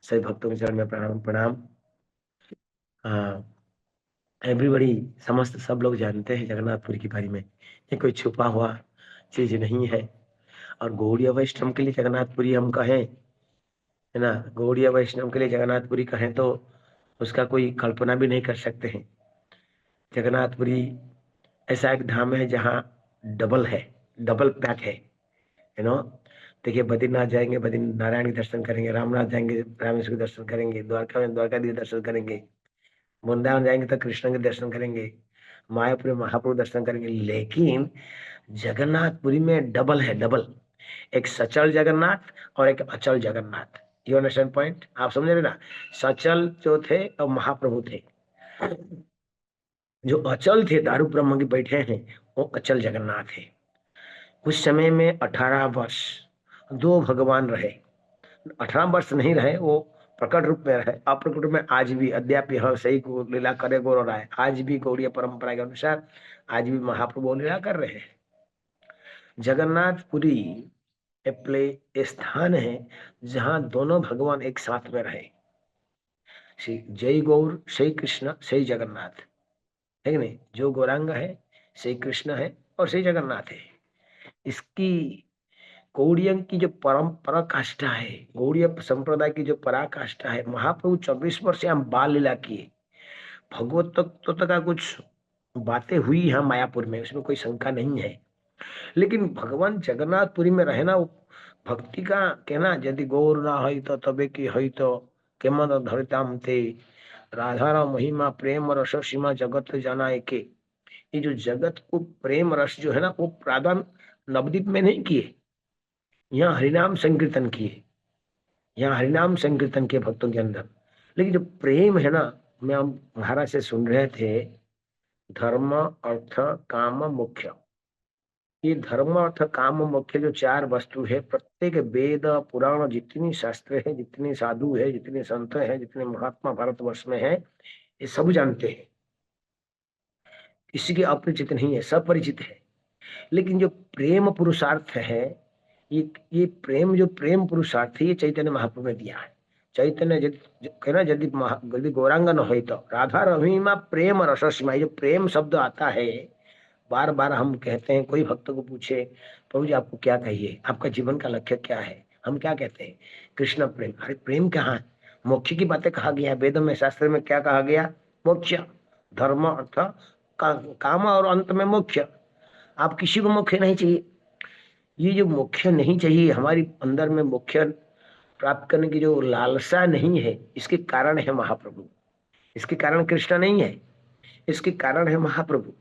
सभी भक्तों के चरण में प्रणाम प्रणाम। एवरीबडी, समस्त सब लोग जानते हैं जगन्नाथपुरी के बारे में, ये कोई छुपा हुआ चीज नहीं है। और गौड़ीय वैष्णव के लिए जगन्नाथपुरी हम कहें, है ना, गौड़ीय वैष्णव के लिए जगन्नाथपुरी कहें तो उसका कोई कल्पना भी नहीं कर सकते हैं। जगन्नाथपुरी ऐसा एक धाम है जहाँ डबल है, डबल पैक है, यू नो। देखिए, बद्रीनाथ जाएंगे बद्री नारायण के दर्शन करेंगे, रामनाथ जाएंगे रामेश्वर के दर्शन करेंगे, द्वारका में द्वारकाधीश के दर्शन करेंगे, वृंदावन जाएंगे तो कृष्ण के दर्शन करेंगे, मायापुरी में महाप्रभु दर्शन करेंगे। लेकिन जगन्नाथपुरी में डबल है, डबल। एक सचल जगन्नाथ और एक अचल जगन्नाथ। You understand point? आप समझ रहे ना? सचल जो थे और महाप्रभु थे, जो अचल थे दारू ब्रह्म के बैठे हैं, वो अचल जगन्नाथ है। उस समय में 18 वर्ष दो भगवान रहे। 18 वर्ष नहीं रहे, वो प्रकट रूप में रहे, अप्रकट रूप में आज भी अद्याप यह सही को लीला करे गौर रहा है। आज भी गौड़ीय परंपरा के अनुसार आज भी महाप्रभु लीला कर रहे हैं। जगन्नाथपुरी एक स्थान है जहां दोनों भगवान एक साथ में रहे। श्री जय गौर, श्री कृष्ण, श्री जगन्नाथ, है कि नहीं? जो गौरांग है श्री कृष्ण है और श्री जगन्नाथ है। इसकी गौड़ियन की जो परम पराकाष्ठा है, गौड़ीय संप्रदाय की जो पराकाष्ठा है, महाप्रभु 24 वर्ष यहाँ बाल लीला किए। भगवत तत्व का कुछ बातें हुई यहाँ मायापुर में, उसमें कोई शंका नहीं है। लेकिन भगवान जगन्नाथपुरी में रहना वो भक्ति का कहना, यदि गौर ना है तो तबे की है तो केमन धरिताम थे, राधारा महिमा प्रेम रस सीमा जगत जाना के। ये जो जगत को प्रेम रस जो है ना, वो प्रादान नवदीप में नहीं किए, यहाँ हरिनाम संकीर्तन किए, यहाँ हरिनाम संकीर्तन के भक्तों के अंदर। लेकिन जो प्रेम है ना, मैं हम महाराज से सुन रहे थे, धर्म अर्थ काम मोक्ष। ये धर्म अर्थ काम मोक्ष जो चार वस्तु है, प्रत्येक वेद पुराण जितनी शास्त्र है, जितने साधु है, जितने संत हैं, जितने महात्मा भारतवर्ष में है, ये सब जानते हैं। किसी के अपरिचित नहीं है, सब परिचित है। लेकिन जो प्रेम पुरुषार्थ है, ये प्रेम जो प्रेम पुरुषार्थ है, ये चैतन्य महाप्रभु ने दिया है। चैतन्य कहना, यदि गौरांगन हो तो राधा रहीमा प्रेम रसस्मय, जो प्रेम शब्द आता है, बार बार हम कहते हैं, कोई भक्त को पूछे प्रभु जी आपको क्या कहिए, आपका जीवन का लक्ष्य क्या है, हम क्या कहते हैं? कृष्ण प्रेम। अरे प्रेम कहाँ है? मोक्ष की बातें कहा गया है, वेदों में शास्त्र में क्या कहा गया? मोक्ष, धर्म अर्थ काम और अंत में मोक्ष। आप किसी को मोक्ष नहीं चाहिए। ये जो मोक्ष नहीं चाहिए, हमारी अंदर में मोक्ष प्राप्त करने की जो लालसा नहीं है, इसके कारण है महाप्रभु। इसके कारण कृष्ण नहीं है, इसके कारण है महाप्रभु।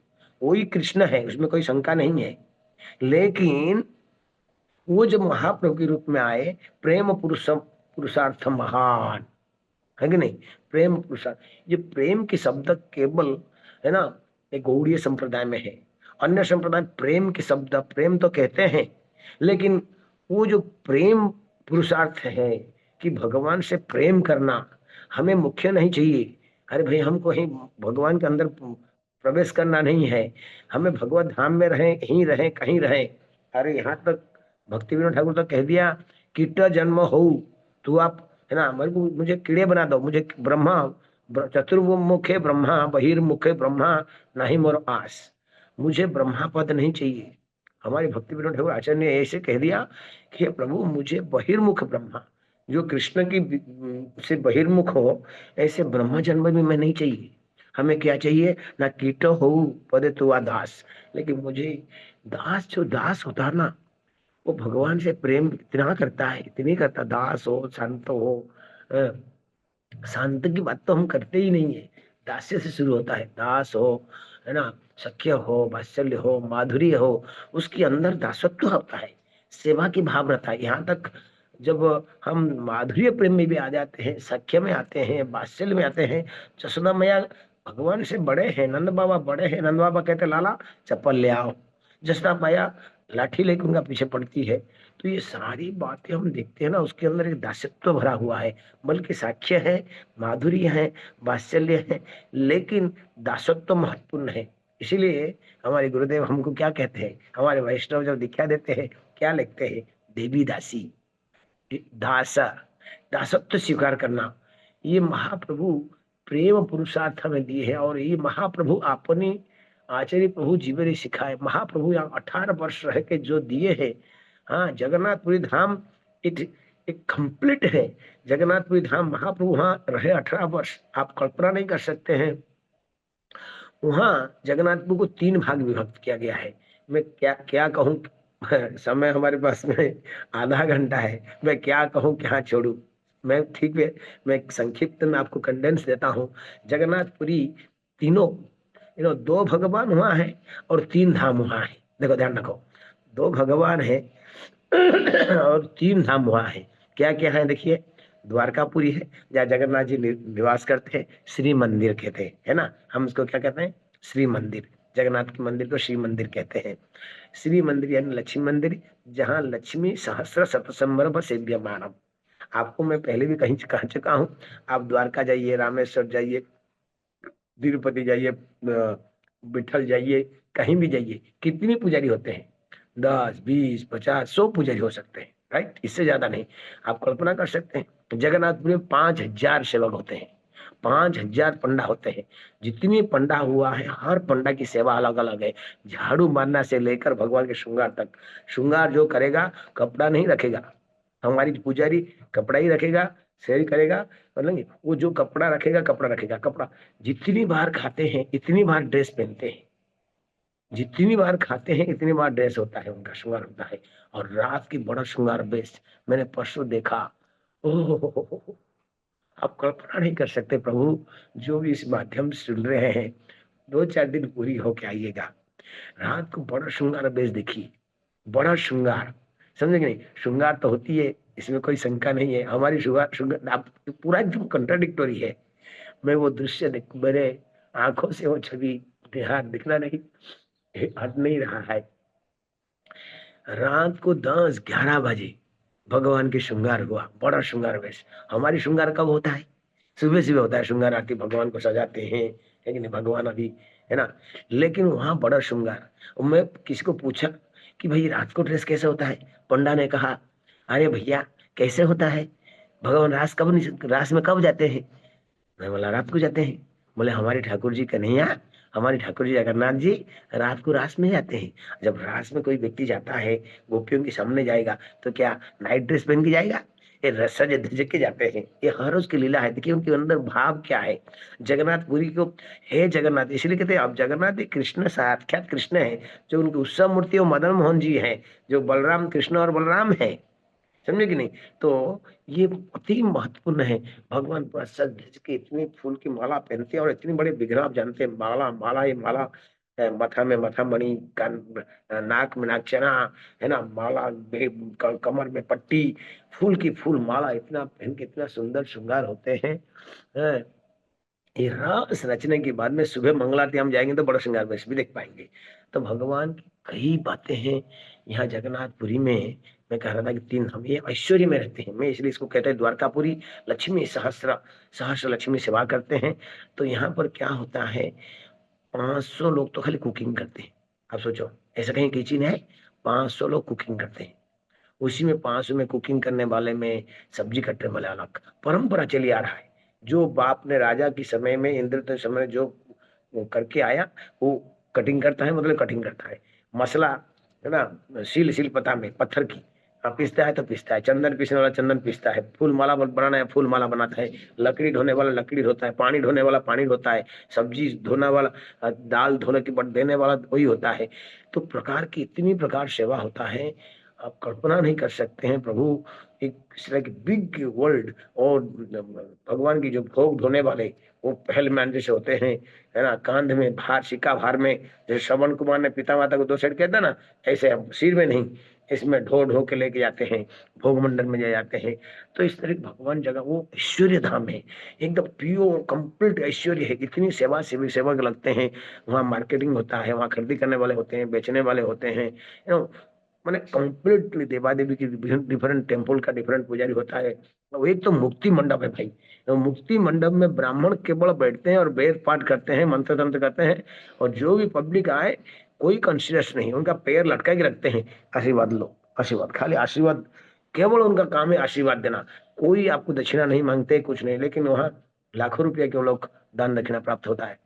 वही कृष्ण है, उसमें कोई शंका नहीं है। लेकिन वो जब महाप्रभु के रूप में आए, प्रेम पुरुषार्थ महान, है कि नहीं? प्रेम पुरुषार्थ, ये प्रेम के शब्द केवल, है ना, एक गौड़ीय संप्रदाय में है। अन्य संप्रदाय प्रेम के शब्द प्रेम तो कहते हैं, लेकिन वो जो प्रेम पुरुषार्थ है कि भगवान से प्रेम करना, हमें मुख्य नहीं चाहिए। अरे भाई, हमको ही भगवान के अंदर प्रवेश करना नहीं है, हमें भगवत धाम में रहे, यहीं रहे, कहीं रहे। अरे यहाँ तक भक्ति विनोद ठाकुर तो कह दिया, कीट जन्म हो तो आप, है ना, मेरे को मुझे कीड़े बना दो, मुझे ब्रह्मा, चतुर्मुखे ब्रह्मा बहिर्मुखे ब्रह्मा नहीं मोर आस, मुझे ब्रह्मा पद नहीं चाहिए। हमारे भक्ति विनोद ठाकुर आचार्य ने ऐसे कह दिया कि प्रभु मुझे बहिर्मुख ब्रह्मा, जो कृष्ण की से बहिर्मुख हो, ऐसे ब्रह्म जन्म भी मैं नहीं चाहिए। हमें क्या चाहिए? ना कीट हो पदे तो दास, लेकिन मुझे दास, जो दास होता है ना, वो भगवान से प्रेम इतना करता है, इतनी करता, दास हो संत हो। अ, शांत की बात तो हम करते ही नहीं है, दास्य से शुरू होता है। दास हो, है ना, सख्य हो, वात्सल्य हो, माधुर्य हो, उसके अंदर दासत्व होता है, सेवा की भाव रहता है। यहाँ तक जब हम माधुर्य प्रेम में भी आ जाते हैं, सख्य में आते हैं, वात्सल्य में आते हैं, जसोदा मैया भगवान से बड़े हैं, नंद बाबा बड़े हैं, नंद बाबा कहते लाला चप्पल ले आओ, जसोदा मैया लाठी लेकर उनका पीछे पड़ती है। तो ये सारी बातें हम देखते हैं ना, उसके अंदर एक दासत्व भरा हुआ है, बल्कि साक्ष्य है, माधुर्य है, वात्सल्य है, लेकिन दासत्व महत्वपूर्ण है। इसीलिए हमारे गुरुदेव हमको क्या कहते हैं, हमारे वैष्णव जब दीक्षा देते हैं क्या लिखते हैं? देवी दासी, दासा, दासत्व स्वीकार करना, ये महाप्रभु प्रेम पुरुषार्थ हमें दिए है। और ये महाप्रभु अपने आचार्य प्रभु जीवन ने सिखाए। महाप्रभु यहाँ 18 वर्ष रह के जो दिए है, हाँ, जगन्नाथपुरी धाम एक कंप्लीट है। जगन्नाथपुरी धाम महाप्रभु वहाँ रहे 18 वर्ष, आप कल्पना नहीं कर सकते हैं। वहाँ जगन्नाथपुर को 3 भाग विभक्त किया गया है। मैं क्या क्या कहूँ, समय हमारे पास में आधा घंटा है, मैं क्या कहूँ क्या छोड़ू। मैं ठीक है, मैं संक्षिप्त में आपको कंडेंस देता हूँ। जगन्नाथपुरी तीनों 2 भगवान वहाँ है और 3 धाम वहाँ है। देखो ध्यान रखो, 2 भगवान है और 3 धाम वहाँ है। क्या क्या है देखिए, द्वारकापुरी है जहाँ जगन्नाथ जी निवास करते हैं, श्री मंदिर कहते हैं, है ना। हम उसको क्या कहते हैं, श्री मंदिर। जगन्नाथ के मंदिर को श्री मंदिर कहते हैं। श्री मंदिर यानी लक्ष्मी मंदिर, जहाँ लक्ष्मी सहस्र शतसंवत्सर सेव्यमानम। आपको मैं पहले भी कहीं कह चुका हूँ, आप द्वारका जाइए, रामेश्वर जाइए, तिरुपति जाइए, विठल जाइए, कहीं भी जाइए, कितने पुजारी होते हैं, 10, 20, 50, 100 पुजारी हो सकते हैं, राइट, इससे ज्यादा नहीं। आप कल्पना कर सकते हैं जगन्नाथपुरी में 5000 सेवक होते हैं, 5000 पंडा होते हैं। जितनी पंडा हुआ है, हर पंडा की सेवा अलग अलग है। झाड़ू मारना से लेकर भगवान के श्रृंगार तक। श्रृंगार जो करेगा कपड़ा नहीं रखेगा, हमारी पुजारी कपड़ा ही रखेगा, सही करेगा, मतलब वो जो कपड़ा रखेगा कपड़ा रखेगा, कपड़ा। जितनी बार खाते हैं इतनी बार ड्रेस पहनते हैं, जितनी बार खाते हैं इतनी बार ड्रेस होता है, उनका श्रृंगार होता है। और रात की बड़ा श्रृंगार बेस्ट मैंने परसों देखा। ओह, आप कल्पना नहीं कर सकते। प्रभु जो भी इस माध्यम से सुन रहे हैं, 2-4 दिन पूरी होके आइएगा। रात को बड़ा श्रृंगार बेस देखिए, बड़ा श्रृंगार, समझे कि नहीं। श्रृंगार तो होती है, इसमें कोई शंका नहीं है। हमारी श्रृंगार श्रृंगार आप पूरा एकदम कंट्राडिक्टोरी है। मैं वो दृश्य देख, मेरे आंखों से वो छवि देहात दिखना नहीं, हट नहीं रहा है। रात को 10-11 बजे भगवान के श्रृंगार हुआ, बड़ा श्रृंगार वेश। हमारी श्रृंगार कब होता है, सुबह सुबह होता है श्रृंगार आरती, भगवान को सजाते हैं, है कि नहीं, भगवान अभी, है ना। लेकिन वहां बड़ा श्रृंगार। और मैं किसी को पूछा कि भाई रात को ड्रेस कैसे होता है, पंडा ने कहा अरे भैया कैसे होता है, भगवान रास में कब जाते हैं। मैं बोला रात को जाते हैं। बोले हमारे ठाकुर जी कन्हैया, हमारे ठाकुर जी जगन्नाथ जी रात को रास में जाते हैं। जब रास में कोई व्यक्ति जाता है, गोपियों के सामने जाएगा, तो क्या नाइट ड्रेस पहन के जाएगा, ये सज धज के जाते हैं। ये हर रोज की लीला है। देखिए उनके अंदर भाव क्या है। जगन्नाथपुरी को हे जगन्नाथ इसलिए कहते हैं। अब जगन्नाथ जी कृष्ण, साक्षात कृष्ण है। जो उनकी उत्सव मूर्ति वो मदन मोहन जी है, जो बलराम, कृष्ण और बलराम है, समझे कि नहीं। तो ये अति महत्वपूर्ण है। भगवान पूरा सज धज के इतनी फूल की माला पहनते हैं, और इतनी बड़े विग्रह आप जानते हैं, माला माला ये माला, माथा में माथा मणि, कान, नाक में नागचना, है ना, माला, कमर में पट्टी, फूल की फूल माला, इतना पहन के इतना सुंदर श्रृंगार होते हैं। ये रास रचने के बाद में सुबह मंगलारती हम जाएंगे तो बड़ा श्रृंगार वेश भी देख पाएंगे। तो भगवान की कई बातें हैं यहाँ जगन्नाथपुरी में। मैं कह रहा था कि 3 हम ये ऐश्वर्य में रहते हैं। मैं इसलिए इसको कहते हैं द्वारकापुरी। लक्ष्मी सहस्र सहस्र लक्ष्मी सेवा करते हैं। तो यहाँ पर क्या होता है, 500 लोग तो खाली कुकिंग करते हैं। आप सोचो, ऐसा कहीं किचन है, 500 लोग कुकिंग करते हैं। उसी में 500 में कुकिंग करने वाले में सब्जी कटने वाले अलग। परंपरा चली आ रहा है। जो बाप ने राजा के समय में, इंद्र के समय जो वो करके आया, वो कटिंग करता है, मतलब कटिंग करता है। मसला, है ना, सील पता में पत्थर की, पीसता है तो पीसता है। चंदन पीसने वाला चंदन पीसता है। फूल माला बनाना है, फूल माला बनाता है। लकड़ी ढोने वाला लकड़ी ढोता है। पानी ढोने वाला पानी ढोता है। सब्जी धोने वाला, दाल धोने के बाद देने वाला वही होता है। तो प्रकार की इतनी प्रकार सेवा होता है, आप कल्पना नहीं कर सकते हैं। प्रभु एक इस तरह की बिग वर्ल्ड। और भगवान की जो भोग धोने वाले, वो पहल मैन जैसे होते हैं, है ना, कांध में भार, सिक्का भार में, जैसे श्रवण कुमार ने पिता माता को 2 साइड कहता ना, ऐसे हम सिर में नहीं, इसमें ढो ढो के लेके जाते हैं, भोग मंडल में ले जाते हैं। तो इस तरह भगवान जगह वो ऐश्वर्य धाम है, एकदम प्योर कंप्लीट ऐश्वर्य है। इतनी सेवा सेवक लगते हैं वहाँ। मार्केटिंग होता है, वहाँ खरीदी करने वाले होते हैं, बेचने वाले होते हैं, मैंने कंप्लीटली देवा देवी की डिफरेंट टेम्पल का डिफरेंट पुजारी होता है। वो एक तो मुक्ति मंडप है भाई। तो मुक्ति मंडप में ब्राह्मण केवल बैठते हैं और वेद पाठ करते हैं, मंत्र तंत्र करते हैं। और जो भी पब्लिक आए, कोई कंसिडरेशन नहीं, उनका पैर लटका के रखते हैं, आशीर्वाद लो, आशीर्वाद, खाली आशीर्वाद। केवल उनका काम है आशीर्वाद देना। कोई आपको दक्षिणा नहीं मांगते, कुछ नहीं, लेकिन वहां लाखों रुपया के लोग दान दक्षिणा प्राप्त होता है।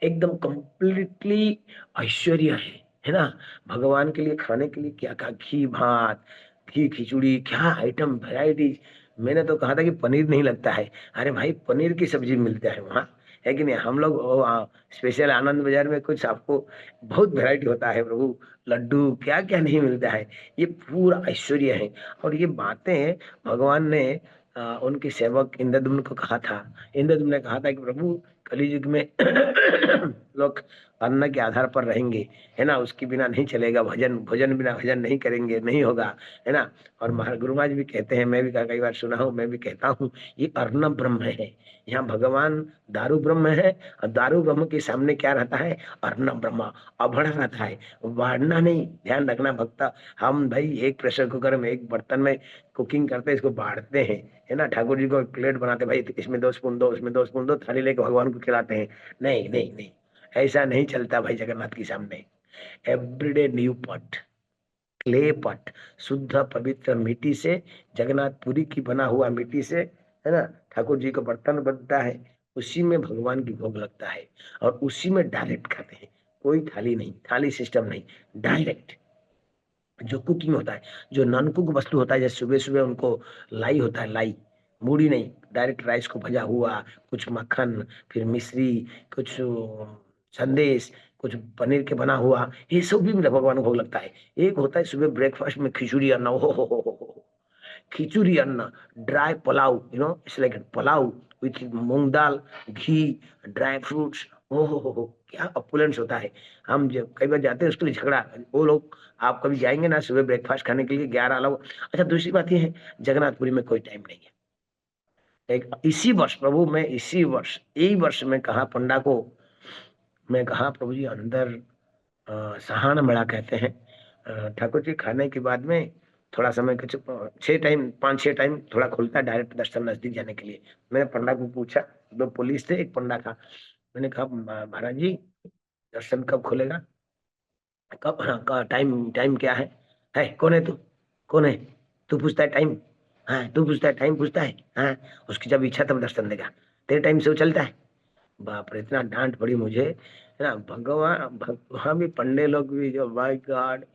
एकदम कंप्लीटली ऐश्वर्य है ना। भगवान के लिए खाने के लिए क्या क्या, घी भात, घी खिचड़ी, क्या आइटम वेराइटीज। मैंने तो कहा था कि पनीर नहीं लगता है, अरे भाई पनीर की सब्जी मिलता है वहाँ, है कि नहीं। हम लोग स्पेशल आनंद बाजार में कुछ आपको बहुत वैरायटी होता है प्रभु, लड्डू क्या क्या नहीं मिलता है। ये पूरा ऐश्वर्य है। और ये बातें भगवान ने उनके सेवक इंद्रद्युम्न को कहा था। इंद्रद्युम्न ने कहा था कि प्रभु कलयुग में लोग अन्न के आधार पर रहेंगे, है ना, उसके बिना नहीं चलेगा, भजन भोजन बिना भजन नहीं करेंगे, नहीं होगा, है ना। और गुरु महाराज भी कहते हैं, मैं भी कई बार सुना हूँ, मैं भी कहता हूँ, ये अर्ण ब्रह्म है। यहाँ भगवान दारू ब्रह्म है, और दारू ब्रह्म के सामने क्या रहता है, अर्ण ब्रह्म, अभड़ रहता है, बाढ़ना नहीं। ध्यान रखना भक्ता, हम भाई एक प्रेशर कुकर में एक बर्तन में कुकिंग करते हैं, इसको बांटते हैं, है ना। ठाकुर जी को एक प्लेट बनाते, भाई इसमें 2 स्पून दो, इसमें 2 स्पून दो, थाली लेके भगवान को खिलाते हैं। नहीं नहीं नहीं, ऐसा नहीं चलता भाई जगन्नाथ के सामने। एवरीडे न्यू पट, क्ले पट, शुद्ध पवित्र मिट्टी से, जगन्नाथपुरी की बना हुआ मिट्टी से, है ना, ठाकुर जी का बर्तन बनता है, उसी में भगवान की भोग लगता है, और उसी में डायरेक्ट खाते हैं। कोई थाली नहीं, थाली सिस्टम नहीं, डायरेक्ट। जो कुकिंग होता है, जो नॉन कुक वस्तु होता है, जैसे सुबह सुबह उनको लाई होता है, लाई, मूड़ी नहीं, डायरेक्ट राइस को भजा हुआ, कुछ मक्खन, फिर मिश्री, कुछ संदेश, कुछ पनीर के बना हुआ, ये सब भी मेरा भगवान को भोग लगता है। एक होता है सुबह ब्रेकफास्ट में खिचड़ी अन्न, हो, खिचड़ी अन्न, dry pulao, it's like pulao with moong dal, ghee, dry fruits, हो, क्या अपुलेंस होता है। हम जब कई बार जाते हैं उसके लिए झगड़ा, वो लोग, आप कभी जाएंगे ना सुबह ब्रेकफास्ट खाने के लिए 11 अलग। अच्छा, दूसरी बात ये है, जगन्नाथपुरी में कोई टाइम नहीं है। एक इसी वर्ष प्रभु, मैं इसी वर्ष, यही वर्ष में कहा पंडा को, मैं कहा प्रभु जी अंदर सहान मेला कहते हैं, ठाकुर जी खाने के बाद में थोड़ा समय कुछ 6 टाइम, 5-6 टाइम थोड़ा खुलता है डायरेक्ट दर्शन नजदीक जाने के लिए। मैंने पंडा को पूछा, 2 पुलिस थे, एक पंडा था। मैंने कहा महाराज जी दर्शन कब खुलेगा, कब, हाँ का टाइम, टाइम क्या है कौन है तू, कौन है, तू पूछता है टाइम, हाँ तू पूछता है टाइम, पूछता है, हाँ उसकी जब इच्छा तब दर्शन देगा, तेरे टाइम से वो चलता है। बाप रे, इतना डांट पड़ी मुझे, है ना। भगवान भी, पंडे लोग भी, जो माय गॉड,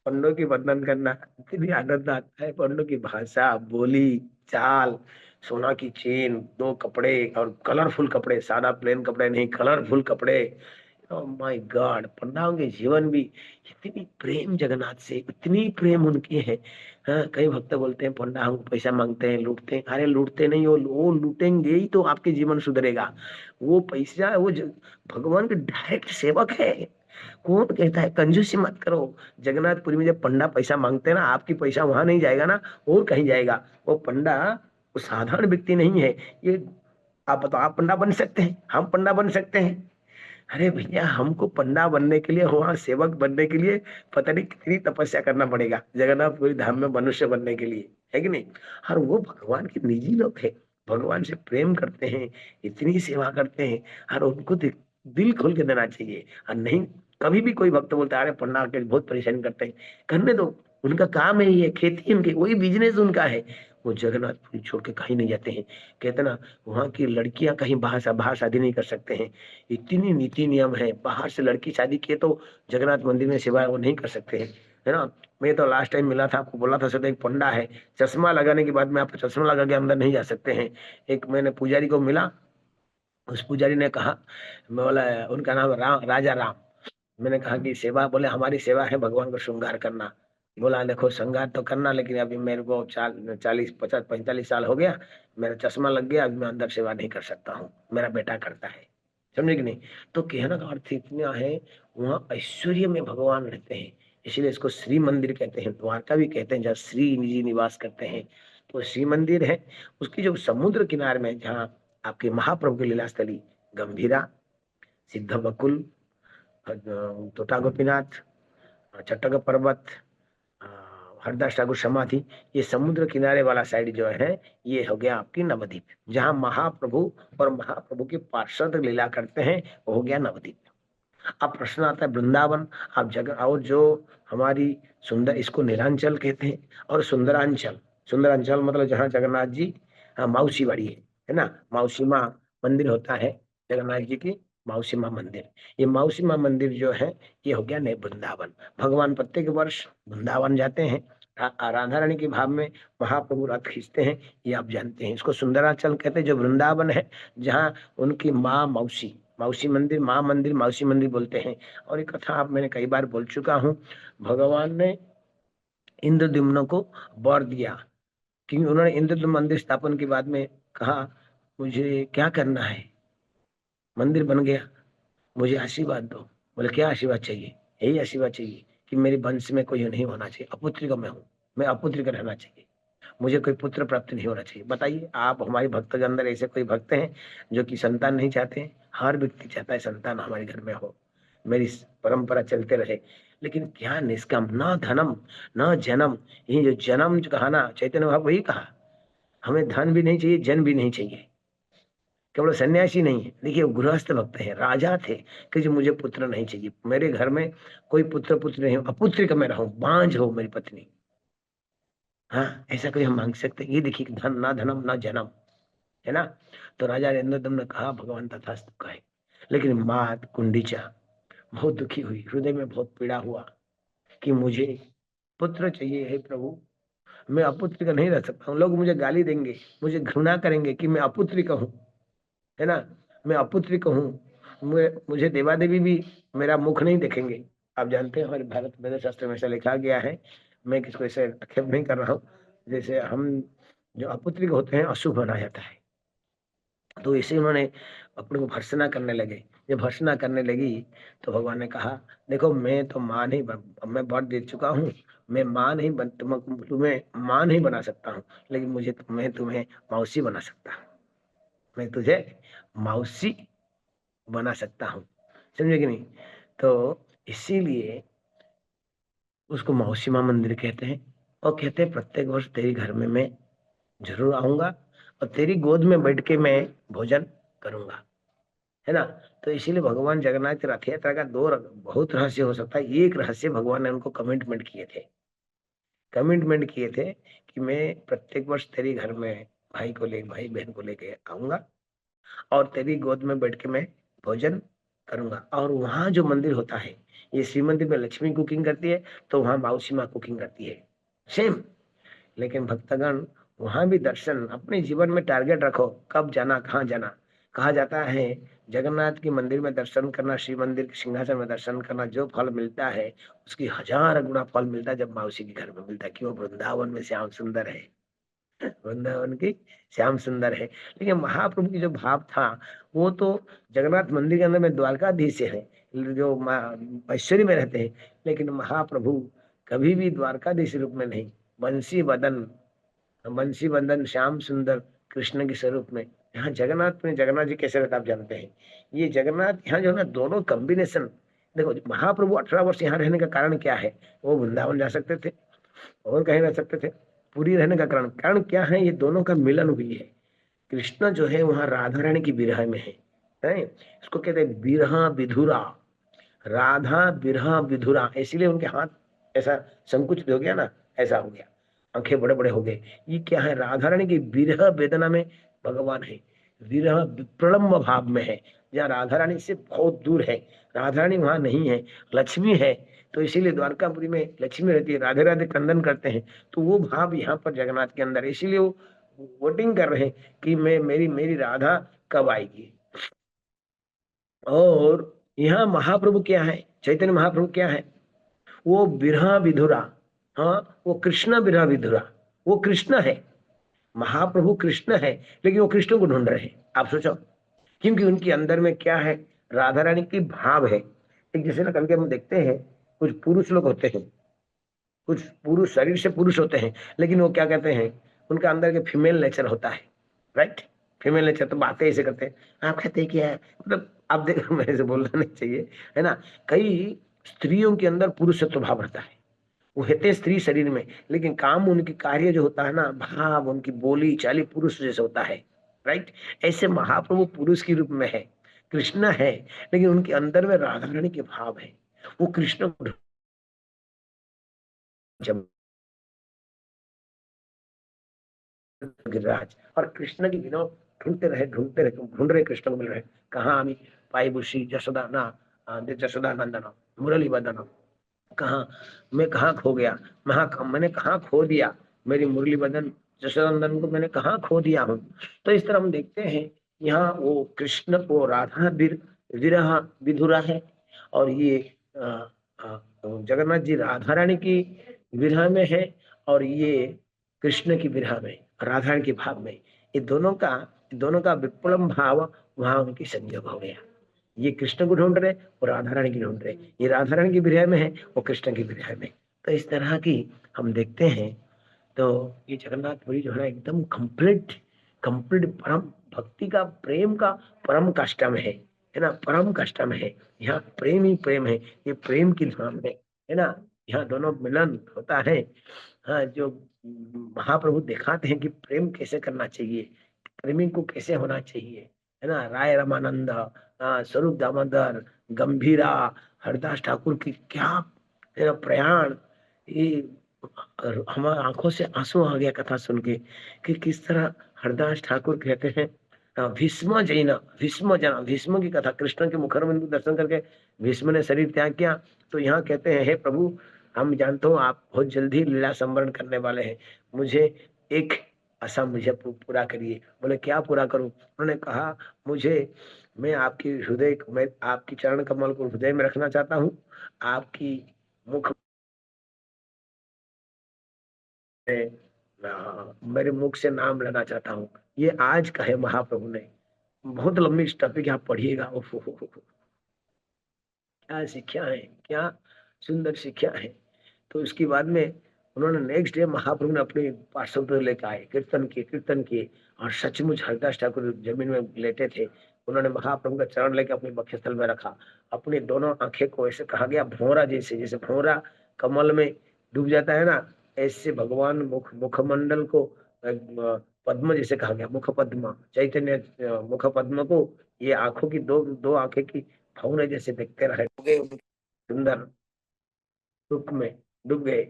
पंडों की वर्णन करना इतनी आनंद आता है। पंडों की भाषा, बोली, चाल, सोना की चेन, 2 कपड़े, और कलरफुल कपड़े, सादा प्लेन कपड़े नहीं, कलरफुल कपड़े। माय गॉड, पंडाओं के जीवन भी इतनी प्रेम जगन्नाथ से, इतनी प्रेम उनकी है। हाँ, कई भक्त बोलते हैं पंडा हमको पैसा मांगते हैं, लूटते हैं। अरे लूटते नहीं, वो लूटेंगे ही तो आपके जीवन सुधरेगा। वो पैसा, भगवान के डायरेक्ट सेवक है। कौन कहता है कंजूसी मत करो। जगन्नाथपुरी में जब पंडा पैसा मांगते हैं ना, आपकी पैसा वहां नहीं जाएगा ना, और कहीं जाएगा। वो पंडा वो साधारण व्यक्ति नहीं है। ये आप बताओ, आप पंडा बन सकते हैं, हम पंडा बन सकते हैं? अरे भैया, हमको पंडा बनने के लिए, वहां सेवक बनने के लिए पता नहीं कितनी तपस्या करना पड़ेगा जगन्नाथपुरी धाम में मनुष्य बनने के लिए, है कि नहीं। और वो भगवान के निजी लोग हैं, भगवान से प्रेम करते हैं, इतनी सेवा करते हैं। और उनको दिल खोल के देना चाहिए। और नहीं, कभी भी कोई भक्त बोलता है अरे पंडा के बहुत परेशान करते हैं, करने दो, उनका काम है, ये खेती उनकी, वही बिजनेस उनका है। वो जगन्नाथपुरी छोड़ के कहीं नहीं जाते हैं। कहते ना, वहां की लड़कियां कहीं बाहर बाहर शादी नहीं कर सकते हैं, इतनी नीति नियम है। बाहर से लड़की शादी किए तो जगन्नाथ मंदिर में सेवा वो नहीं कर सकते हैं, है ना। मैं तो लास्ट टाइम मिला था, आपको बोला था सर, एक पंडा है, चश्मा लगाने के बाद में आप चश्मा लगा के अंदर नहीं जा सकते हैं। एक मैंने पुजारी को मिला, उस पुजारी ने कहा, मैं बोला उनका नाम राजा राम। मैंने कहा कि सेवा, बोले हमारी सेवा है भगवान को श्रृंगार करना। बोला देखो श्रृंगार तो करना, लेकिन अभी मेरे को 40, 50, 45 साल हो गया, मेरा चश्मा लग गया, अभी मैं अंदर सेवा नहीं कर सकता हूँ, मेरा बेटा करता है। समझे कि नहीं। तो कहना का अर्थ इतना है, वहाँ ऐश्वर्य में भगवान रहते हैं, इसलिए इसको श्री मंदिर कहते हैं। द्वारका भी कहते हैं जहाँ श्री जी निवास करते हैं, तो श्री मंदिर है। उसकी जो समुद्र किनारे में, जहाँ आपके महाप्रभु की लीला स्थली, गंभीरा, सिद्ध बकुल, तोता गोपीनाथ, चट्टक पर्वत, अ, हरदास ठाकुर समाधि, ये समुद्र किनारे वाला साइड जो है, ये हो गया आपकी नवद्वीप, जहाँ महाप्रभु और महाप्रभु के पार्षद लीला करते हैं, वो हो गया नवद्वीप। अब प्रश्न आता है वृंदावन, अब जगह और जो हमारी सुंदर, इसको नीलांचल कहते हैं और सुंदरांचल। सुंदरांचल मतलब जहाँ जगन्नाथ जी, हाँ, मौसी बाड़ी है ना, मौसी माँ मंदिर होता है जगन्नाथ जी की, मौसी माँ मंदिर। ये मौसी माँ मंदिर जो है ये हो गया नए वृंदावन। भगवान प्रत्येक वर्ष वृंदावन जाते हैं, राधा रानी के भाव में महाप्रभु रथ खींचते हैं, ये आप जानते हैं। इसको सुंदरांचल कहते हैं, जो वृंदावन है जहाँ उनकी माँ मौसी, मौसी मंदिर, माँ मंदिर, मौसी मंदिर बोलते हैं। और ये कथा आप मैंने कई बार बोल चुका हूँ। भगवान ने इंद्रद्युम्न को वर दिया, क्योंकि उन्होंने इंद्रद्युम्न मंदिर स्थापन के बाद में कहा मुझे क्या करना है, मंदिर बन गया, मुझे आशीर्वाद दो। बोले क्या आशीर्वाद चाहिए? यही आशीर्वाद चाहिए कि मेरे वंश में कोई नहीं होना चाहिए, अपुत्री का मैं हूँ, मैं अपुत्री का रहना चाहिए, मुझे कोई पुत्र प्राप्त नहीं होना चाहिए। बताइए आप, हमारे भक्त के अंदर ऐसे कोई भक्त हैं जो कि संतान नहीं चाहते हैं? हर व्यक्ति चाहता है संतान हमारे घर में हो, मेरी परंपरा चलते रहे। लेकिन क्या निष्काम, न धनम न जन्म। ये जो जन्म जो कहा ना चैतन्य महाप्रभु, वही कहा हमें धन भी नहीं चाहिए, जन भी नहीं चाहिए। केवल सन्यासी नहीं है, देखिए वो गृहस्थ भक्त है, राजा थे कि जो मुझे पुत्र नहीं चाहिए, मेरे घर में कोई पुत्र पुत्र नहीं हो, अपुत्री का मैं रहूं, बांझ हो मेरी पत्नी। हाँ, ऐसा कोई हम मांग सकते हैं? ये देखिए, धन ना धनम ना जन्म, है ना। तो राजा नरेंद्र ने कहा भगवान तथास्तु कहे। लेकिन मात कुंडीचा बहुत दुखी हुई, हृदय में बहुत पीड़ा हुआ कि मुझे पुत्र चाहिए है प्रभु, मैं अपुत्री का नहीं रह सकता हूँ, लोग मुझे गाली देंगे, मुझे घृणा करेंगे कि मैं अपुत्री का हूँ, है ना, मैं अपुत्री का हूँ, मुझे देवा देवी भी मेरा मुख नहीं देखेंगे। आप जानते हैं हमारे भारत वेद शास्त्र में ऐसा लिखा गया है, मैं किसको ऐसे आक्षेप नहीं कर रहा हूँ, जैसे हम जो अपुत्रिक होते हैं अशुभ माना जाता है, तो इसे उन्होंने अपने को भर्त्सना करने लगे। जब भर्त्सना करने लगी तो भगवान ने कहा देखो मैं तो माँ नहीं मैं वर दे चुका हूँ, मैं माँ नहीं बन, तुम्हें माँ नहीं बना सकता हूँ, लेकिन मैं तुम्हें मौसी बना सकता हूँ, मैं तुझे मौसी बना सकता हूँ, समझे कि नहीं। तो इसीलिए उसको मौसी माँ मंदिर कहते हैं। और कहते हैं प्रत्येक वर्ष तेरे घर में मैं जरूर आऊंगा और तेरी गोद में बैठ के मैं भोजन करूंगा, है ना। तो इसीलिए भगवान जगन्नाथ की रथ यात्रा का बहुत रहस्य हो सकता है। एक रहस्य भगवान ने उनको कमिटमेंट किए थे कि मैं प्रत्येक वर्ष तेरे घर में भाई बहन को लेके आऊंगा और तेरी गोद में बैठ के मैं भोजन करूंगा। और वहां जो मंदिर होता है, ये श्री मंदिर में लक्ष्मी कुकिंग करती है, तो वहां मौसी माँ कुकिंग करती है, सेम। लेकिन भक्तगण वहां भी दर्शन, अपने जीवन में टारगेट रखो, कब जाना, कहाँ जाना। कहा जाता है जगन्नाथ के मंदिर में दर्शन करना, श्री मंदिर के सिंहासन में दर्शन करना, जो फल मिलता है उसकी 1000 गुना फल मिलता है जब मौसी के घर में मिलता है, कि वो वृंदावन में श्याम सुंदर है, वृंदावन की श्याम सुंदर है। लेकिन महाप्रभु की जो भाव था वो तो जगन्नाथ मंदिर के अंदर में द्वारकाधीश है, जो ऐश्वर्य में रहते हैं, लेकिन महाप्रभु कभी भी द्वारकाधीश रूप में नहीं, बंसी बंदन श्याम सुंदर कृष्ण के स्वरूप में। यहाँ जगन्नाथ में, जगन्नाथ जी कैसे रहते आप जानते हैं। ये जगन्नाथ यहाँ जो है ना, दोनों कॉम्बिनेशन देखो। महाप्रभु 18 वर्ष यहाँ रहने का कारण क्या है? वो वृंदावन जा सकते थे और कहीं रह सकते थे। पूरी रहने का कारण कारण क्या है? ये दोनों का मिलन हुई है। कृष्ण जो है वहां राधा रानी की विरह में है, इसको कहते हैं विरह विधुरा, राधा विरह विधुरा। इसीलिए उनके हाथ ऐसा संकुचित हो गया ना, ऐसा हो गया, आंखें बड़े बड़े हो गए। ये क्या है? राधा रानी की विरह वेदना में भगवान है, विरह प्रलम्ब भाव में है, जहाँ राधा रानी से बहुत दूर है, राधा रानी वहां नहीं है, लक्ष्मी है। तो इसीलिए द्वारकापुरी में लक्ष्मी रहती है, राधे राधे क्रंदन करते हैं, तो वो भाव यहाँ पर जगन्नाथ के अंदर है। इसीलिए वो वोटिंग कर रहे हैं कि मैं मेरी मेरी राधा कब आएगी। और यहाँ महाप्रभु क्या है, चैतन्य महाप्रभु क्या है? वो बिरहा विधुरा, हाँ, वो कृष्ण बिरहा विधुरा, वो कृष्ण है, महाप्रभु कृष्ण है, लेकिन वो कृष्ण को ढूंढ रहे हैं। आप सोचो, क्योंकि उनके अंदर में क्या है? राधा रानी की भाव है। एक जैसे ना कभी हम देखते हैं कुछ पुरुष लोग होते हैं, कुछ पुरुष शरीर से पुरुष होते हैं, लेकिन वो क्या कहते हैं, उनका अंदर के फीमेल नेचर होता है, राइट। फीमेल नेचर, तो बातें ऐसे करते हैं, आप कहते हैं क्या है, मतलब आप देख मेरे से बोलना नहीं चाहिए, है ना। कई स्त्रियों के अंदर पुरुषत्व भाव रहता है, वो होते स्त्री शरीर में, लेकिन काम उनकी कार्य जो होता है ना, भाव उनकी बोली चाली पुरुष जैसे होता है, राइट। ऐसे महाप्रभु पुरुष के रूप में है, कृष्ण है, लेकिन उनके अंदर में राधा रानी के भाव है। वो कृष्ण को जब गिरिराज और कृष्ण की बिना ढूंढते रहे, ढूंढ रहे, कृष्ण को मिल रहे, कहाँ हमें पाई बुशी जसोदा ना, जसोदा नंदन मुरली बदन, कहाँ मैं कहाँ खो गया, मैंने कहाँ खो दिया मेरी मुरली बदन जसोदंदन को, मैंने कहाँ खो दिया हूँ। तो इस तरह हम देखते हैं यहाँ वो कृष्ण को राधा विरह विधुरा है, और ये जगन्नाथ जी राधा रानी की विरह में है, और ये कृष्ण की विरह में, राधा रानी के भाव में। ये दोनों का विप्लव भाव वहां उनकी संयोग हो गया। ये कृष्ण को ढूंढ रहे और राधा रानी की ढूंढ रहे, ये राधा रानी की विरह में है, वो कृष्ण की विरह में। तो इस तरह की हम देखते हैं। तो ये जगन्नाथपुरी जो है ना, एकदम कंप्लीट कंप्लीट परम भक्ति का, प्रेम का परम कष्टम है ना, परम कष्टम है। यहाँ प्रेम ही प्रेम है, ये प्रेम की धाम है ना। यहाँ दोनों मिलन होता है। हाँ, जो महाप्रभु दिखाते हैं कि प्रेम कैसे करना चाहिए, प्रेमी को कैसे होना चाहिए, है ना। राय रमानंद, स्वरूप दामोदर, गंभीरा, हरदास ठाकुर की क्या तेरा प्रयाण, ये हमारे आंखों से आंसू आ गया कथा सुन के, कि किस तरह हरदास ठाकुर कहते हैं, भीष्म जैन, भीष्म की कथा, कृष्ण के मुखरबिंदु दर्शन करके भीष्म ने शरीर त्याग किया। तो यहाँ कहते हैं, हे प्रभु, हम जानते हो आप बहुत जल्दी लीला संवरण करने वाले हैं, मुझे एक आशा मुझे पूरा करिए। बोले क्या पूरा करूं? उन्होंने कहा, मुझे मैं आपकी हृदय मैं आपकी चरण कमल को हृदय में रखना चाहता हूँ, आपकी मुख में मेरे मुख से नाम लेना चाहता हूँ। ये आज कहे महाप्रभु ने। बहुत लंबी टॉपिक आप पढ़िएगा। ओहो, क्या शिक्षा है, क्या सुंदर शिक्षा है। तो उसके बाद में उन्होंने नेक्स्ट डे महाप्रभु ने अपने पार्षद लेकर आए, कीर्तन किए, और सचमुच हरदास ठाकुर जमीन में लेटे थे। उन्होंने महाप्रभु का चरण लेकर अपने वक्षस्थल में रखा, अपनी दोनों आंखें को ऐसे कहा गया भौरा जैसे, जैसे भौरा कमल में डूब जाता है ना, ऐसे भगवान मुखमंडल को पद्म जैसे कहा गया, मुख पद्म चैतन्य, मुख पद्म को ये आंखों की दो दो आंखें की भौरे जैसे देखते रहे, सुंदर रूप में डूब गए।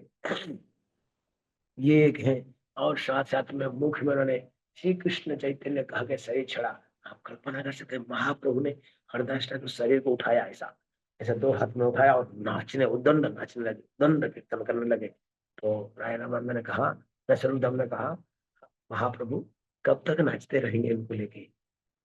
ये एक है। और साथ साथ में मुख में उन्होंने श्री कृष्ण चैतन्य कहा के शरीर छड़ा। आप कल्पना कर सकते हैं, महाप्रभु ने हरदास ठाकुर शरीर को उठाया, ऐसा ऐसा दो हाथ में उठाया और नाचने, उदंड नाचने लगे, उदंड कीर्तन करने लगे। तो राय रामानंद ने कहा, स्वरूपदाम ने कहा, महाप्रभु कब तक नाचते रहेंगे इनको लेके,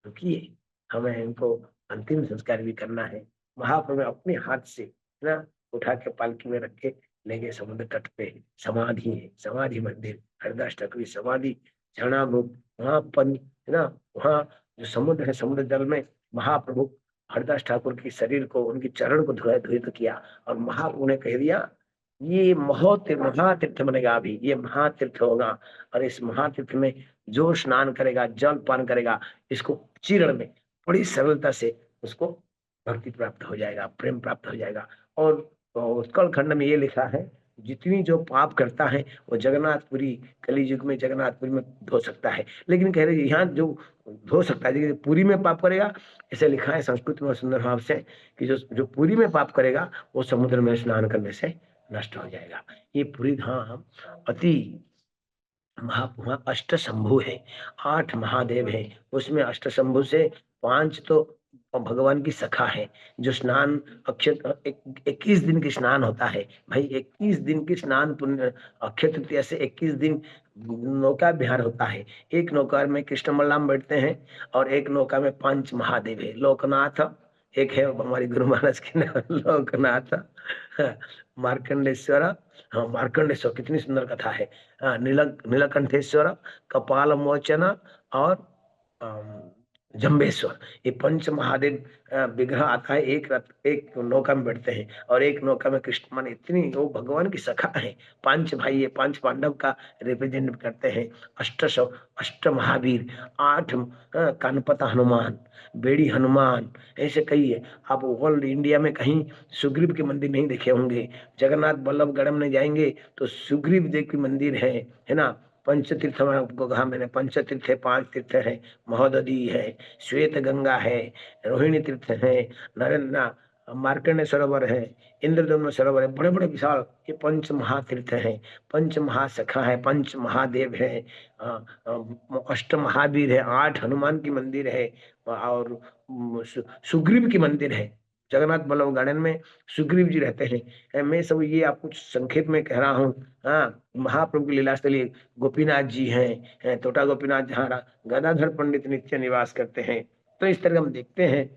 रुकिए, हमें इनको अंतिम संस्कार भी करना है। महाप्रभु ने अपने हाथ से ना उठा के पालकी में रख के ले गए समुद्र तट पे। समाधि है, समाधि मंदिर, हरदास ठाकुर की समाधि, झरणामुख, वहां पन है ना, वहाँ जो समुद्र है, समुद्र जल में महाप्रभु हरदास ठाकुर की शरीर को, उनकी चरण को धोया धोइत किया, और महाप्रभु ने कह दिया, ये महातीर्थ बनेगा, अभी ये महातीर्थ होगा, और इस महातीर्थ में जो स्नान करेगा, जल पान करेगा, इसको चीरण में बड़ी सरलता से उसको भक्ति प्राप्त हो जाएगा, प्रेम प्राप्त हो जाएगा। और उत्कल खंड में ये लिखा है, जितनी जो पाप करता है वो जगन्नाथपुरी, कली युग में जगन्नाथपुरी में धो सकता है। लेकिन कह रहे यहाँ जो धो सकता है, लेकिन पुरी में पाप करेगा, ऐसे लिखा है संस्कृत में सुंदर भाव से, कि जो जो पुरी में पाप करेगा वो समुद्र में स्नान करने से नष्ट हो जाएगा। ये पूरी धाम अति वहाँ अष्ट शंभु है, 8 महादेव है। उसमें अष्ट शंभु से 5 तो भगवान की सखा है, जो स्नान 21 दिन की स्नान होता है भाई, 21 दिन की स्नान पुण्य, अक्षय तृतीया से 21 दिन नौका विहार होता है। एक नौका में कृष्ण बलराम बैठते हैं, और एक नौका में 5 महादेव है। लोकनाथ एक है हमारी गुरु महाराज के नाम, लोकनाथ, मार्कंडेश्वर, हाँ मार्कंडेश्वर कितनी सुंदर कथा है। नीलकंठेश्वर, कपाल मोचन, और जम्बेश्वर, ये पंच महादेव विग्रह आता है। एक नौका में बैठते हैं, और एक नौका में कृष्ण, मान इतनी वो भगवान की सखा है। 5 भाई, ये 5 पांडव का रिप्रेजेंट करते हैं। अष्ट महावीर, 8 कानपता हनुमान, बेड़ी हनुमान, ऐसे कई है। आप वर्ल्ड इंडिया में कहीं सुग्रीव के मंदिर नहीं देखे होंगे। जगन्नाथ बल्लभ गढ़ में जाएंगे तो सुग्रीव देव की मंदिर है ना। पंच तीर्थ में आपको कहा मैंने, पंच तीर्थ है, 5 तीर्थ है, महोदधी है, श्वेत गंगा है, रोहिणी तीर्थ है, नरेंद्र मार्कंडे सरोवर है, इंद्रधनुष सरोवर है, बड़े बड़े विशाल ये पंच महातीर्थ है, पंच महासखा है, पंच महादेव है, अष्ट महावीर है, 8 हनुमान की मंदिर है, और सुग्रीव की मंदिर है। जगन्नाथ बल्लभ गार्डन में सुग्रीव जी रहते हैं। मैं सब ये आपको संक्षेप में कह रहा हूँ। हाँ, महाप्रभु की लीला स्थली गोपीनाथ जी हैं, तोटा गोपीनाथ जहाँ गदाधर पंडित नित्य निवास करते हैं। तो इस तरह हम देखते हैं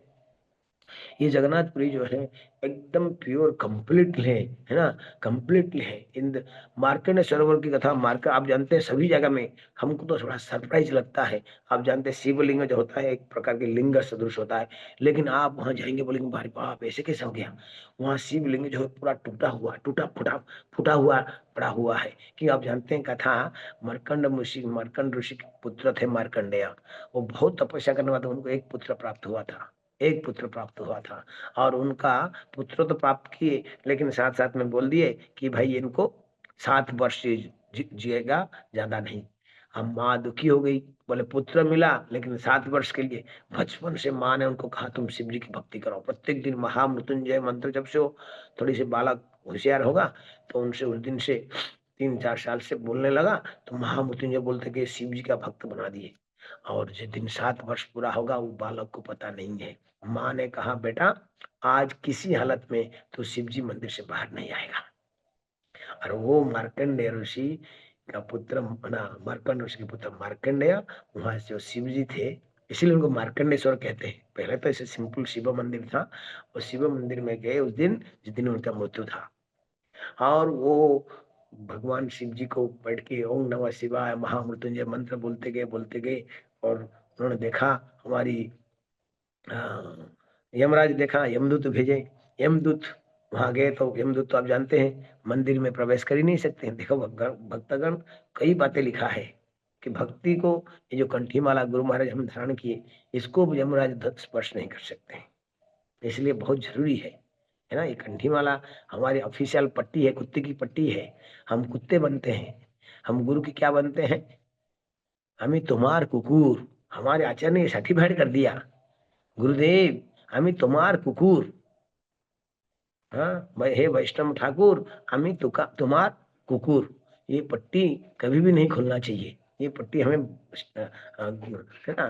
ये जगन्नाथपुरी जो है एकदम प्योर कंप्लीट है ना, कंप्लीटली है। इन मार्कंडे सरोवर की कथा मार्क आप जानते हैं सभी जगह में, हमको तो थोड़ा सरप्राइज लगता है। आप जानते हैं शिवलिंग जो होता है एक प्रकार के लिंग सदृश होता है, लेकिन आप वहां जाएंगे बोलेंगे भाई बाप ऐसे कैसे हो गया। वहां शिवलिंग जो है पूरा टूटा हुआ, टूटा फूटा फूटा हुआ पड़ा हुआ है। कि आप जानते हैं कथा, मार्कंड ऋषि के पुत्र थे मार्कंडेय। वो बहुत तपस्या करने के बाद उनको एक पुत्र प्राप्त हुआ था, एक पुत्र प्राप्त हुआ था। और उनका पुत्र तो प्राप्त किए, लेकिन साथ साथ में बोल दिए कि भाई इनको 7 वर्ष जिएगा, ज्यादा नहीं। हम माँ दुखी हो गई, बोले पुत्र मिला लेकिन 7 वर्ष के लिए। बचपन से माँ ने उनको कहा तुम शिव जी की भक्ति करो, प्रत्येक दिन महामृत्युंजय मंत्र जब से वो थोड़ी सी बालक होशियार होगा, तो उनसे उस दिन से 3-4 साल से बोलने लगा, तो महामृत्युंजय बोलते कि शिव जी का भक्त बना दिए। और जिस दिन 7 वर्ष पूरा होगा वो बालक को पता नहीं है। माँ ने कहा बेटा आज किसी हालत में तो शिव जी मंदिर से बाहर नहीं आएगा। और वो मार्कंडेय ऋषि का पुत्र ना, मार्कंड ऋषि के पुत्र मार्कंडेय, वहां से जो शिव जी थे इसीलिए उनको मार्कंडेश्वर कहते हैं। पहले तो ऐसे सिंपल शिव मंदिर था, और शिव मंदिर में गए उस दिन जिस दिन उनका मृत्यु था। और वो भगवान शिव जी को बैठ के ओम नमः शिवाय महामृत्युंजय मंत्र बोलते गए। और उन्होंने देखा हमारी यमराज देखा, यमदूत भेजे। यमदूत वहां गए तो यमदूत तो आप जानते हैं मंदिर में प्रवेश कर ही नहीं सकते हैं। देखो भक्तगण कई बातें लिखा है कि भक्ति को ये जो कंठी माला गुरु महाराज हम धारण किए इसको यमराज स्पर्श नहीं कर सकते, इसलिए बहुत जरूरी है ना। ये कंठी माला हमारी ऑफिशियल पट्टी है, कुत्ते की पट्टी है। हम कुत्ते बनते हैं, हम गुरु की क्या बनते हैं, हमें तुम्हार कुकुर। हमारे आचार्य ने सर्टिफाइड कर दिया, गुरुदेव हमें तुम्हार कुकुर। हाँ भाई, हे वैष्णव ठाकुर हमें तुम्हार कुकुर। ये पट्टी कभी भी नहीं खोलना चाहिए। ये पट्टी हमें है ना,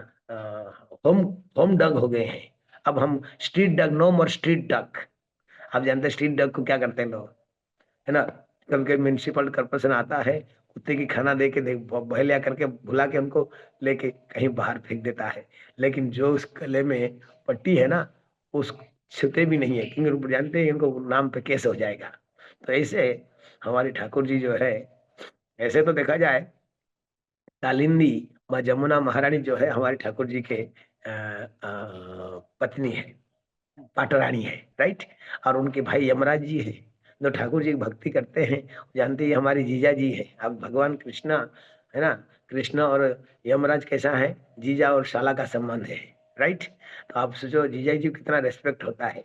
होम होम डग हो गए हैं। अब हम स्ट्रीट डग, नो मोर स्ट्रीट डग। आप जानते हैं स्ट्रीट डग को क्या करते हैं लोग, है ना। कभी कभी म्यूनिसिपल कॉर्पोरेशन आता है, कुत्ते की खाना दे के बहलिया करके भुला के उनको लेके कहीं बाहर फेंक देता है। लेकिन जो उस गले में पट्टी है ना, उस छूते भी नहीं है, क्योंकि वो जानते हैं इनको नाम पे केस हो जाएगा। तो ऐसे हमारे ठाकुर जी जो है, ऐसे तो देखा जाए कालिंदी माँ जमुना महारानी जो है हमारे ठाकुर जी के पत्नी है, पाटरानी है, राइट। और उनके भाई यमराज जी है जो ठाकुर जी की भक्ति करते हैं। जानते हैं हमारी जीजा जी है। अब भगवान कृष्णा है ना, कृष्णा और यमराज कैसा है, जीजा और शाला का संबंध है, राइट। तो आप सोचो जीजा जी को कितना रेस्पेक्ट होता है।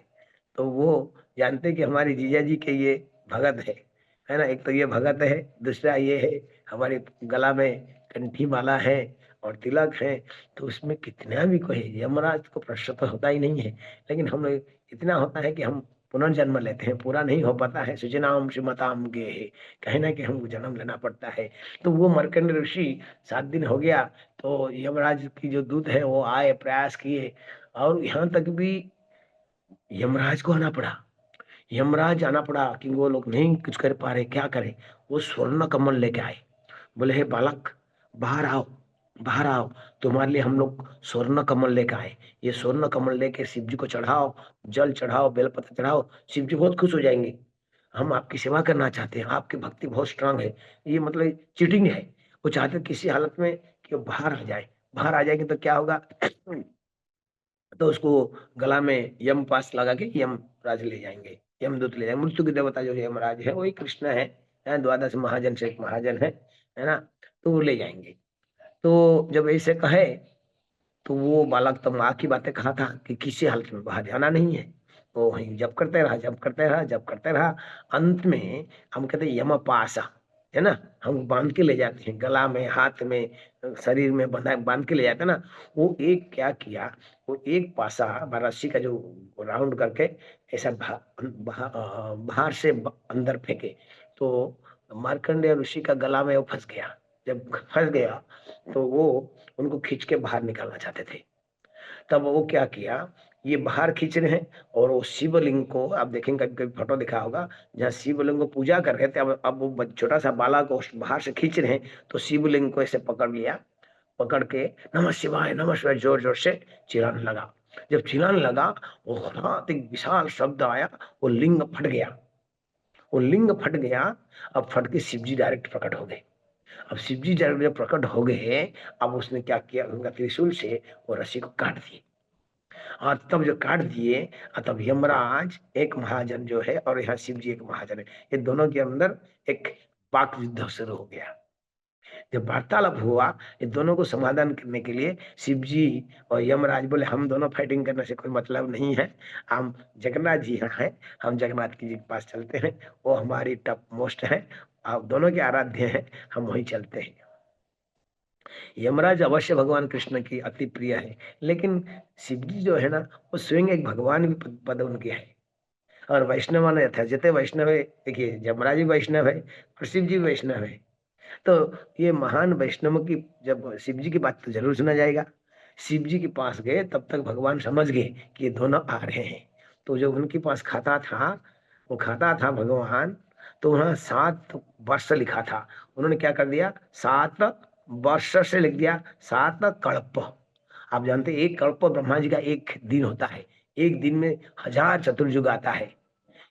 तो वो जानते हैं कि हमारी जीजा जी के ये भगत है ना। एक तो ये भगत है, दूसरा ये है हमारे गला में कंठी माला है और तिलक है। तो उसमें कितना भी कोई, यमराज को प्रश्न तो होता ही नहीं है, लेकिन हम लोग इतना होता है कि हम पुनर्जन्म लेते हैं, पूरा नहीं हो पाता है। सुजनाम सुमताम गे है, कहीं ना कहीं हमको जन्म लेना पड़ता है। तो वो मार्कंडेय ऋषि 7 दिन हो गया, तो यमराज की जो दूत है वो आए, प्रयास किए, और यहाँ तक भी यमराज को आना पड़ा। यमराज आना पड़ा कि वो लोग नहीं कुछ कर पा रहे, क्या करें। वो स्वर्ण कमल लेके आए, बोले हे बालक बाहर आओ, बाहर आओ, तुम्हारे लिए हम लोग स्वर्ण कमल लेके आए। ये स्वर्ण कमल लेके शिव जी को चढ़ाओ, जल चढ़ाओ, बेलपत्र चढ़ाओ, शिव जी बहुत खुश हो जाएंगे। हम आपकी सेवा करना चाहते हैं, आपकी भक्ति बहुत स्ट्रांग है। ये मतलब चीटिंग है। वो चाहते हैं किसी हालत में कि वो बाहर आ जाए। बाहर आ जाएंगे तो क्या होगा तो उसको गला में यम पास लगा के यम राज ले जाएंगे, यमदूत ले जाएंगे। मृत्यु की देवता जो यमराज है वही कृष्ण है, द्वादश महाजन से एक महाजन है ना। तो वो ले जाएंगे। तो जब ऐसे कहे तो वो बालक तो माँ की बातें कहा था कि किसी हालत में बाहर जाना नहीं है। वो वहीं जब करते रहा, जब करते रहा, जब करते रहा। अंत में हम कहते यम पासा, है ना, हम बांध के ले जाते हैं गला में, हाथ में, शरीर में बंधा बांध के ले जाते हैं ना। वो एक क्या किया, वो एक पासा रस्सी का जो राउंड करके ऐसा बाहर से अंदर फेंके, तो मार्कंडेय ऋषि का गला में वो फंस गया। जब फंस गया तो वो उनको खींच के बाहर निकालना चाहते थे। तब वो क्या किया, ये बाहर खींच रहे हैं और वो शिवलिंग को आप देखेंगे, कभी कभी फोटो दिखा होगा जहाँ शिवलिंग को पूजा कर रहे थे, अब वो छोटा सा बाला को बाहर से खींच रहे हैं, तो शिवलिंग को ऐसे पकड़ लिया, पकड़ के नमः शिवाय जोर जोर से चिल्लाने लगा। जब चिल्लाने लगा, वो हठात एक विशाल शब्द आया, वो लिंग फट गया। वो लिंग फट गया। अब फट के शिव जी डायरेक्ट प्रकट हो गए। अब शिव जी डायरेक्ट प्रकट हो गए। अब उसने क्या किया, उनका त्रिशूल से वो रस्सी को काट दिए। और तब जो काट दिए, तब यमराज एक महाजन जो है और यहाँ शिव जी एक महाजन है, ये दोनों के अंदर एक वाक युद्ध शुरू हो गया। जब वार्तालाप हुआ, ये दोनों को समाधान करने के लिए शिव जी और यमराज बोले हम दोनों फाइटिंग करने से कोई मतलब नहीं है, हम जगन्नाथ जी यहाँ हैं, हम जगन्नाथ जी के पास चलते हैं, वो हमारी टॉप मोस्ट है, आप दोनों के आराध्य हैं, हम वहीं चलते हैं। यमराज अवश्य भगवान कृष्ण की अति प्रिय है, लेकिन शिव जी जो है ना, वो स्वयं एक भगवान भी पद उनके है। और वैष्णव ने था जितने वैष्णव है, देखिए यमराज भी वैष्णव है और शिव जी भी वैष्णव है। तो ये महान वैष्णव की जब शिव जी की बात तो जरूर सुना जाएगा। शिव जी के पास गए तब तक भगवान समझ गए कि ये दोनों आ रहे हैं। तो जो उनके पास खाता था, वो खाता था भगवान, तो वहाँ 7 वर्ष लिखा था, उन्होंने क्या कर दिया, 7 वर्ष से लिख दिया 7 कल्प। आप जानते हैं एक कल्प ब्रह्मा जी का एक दिन होता है, एक दिन में 1000 चतुर्युग आता है।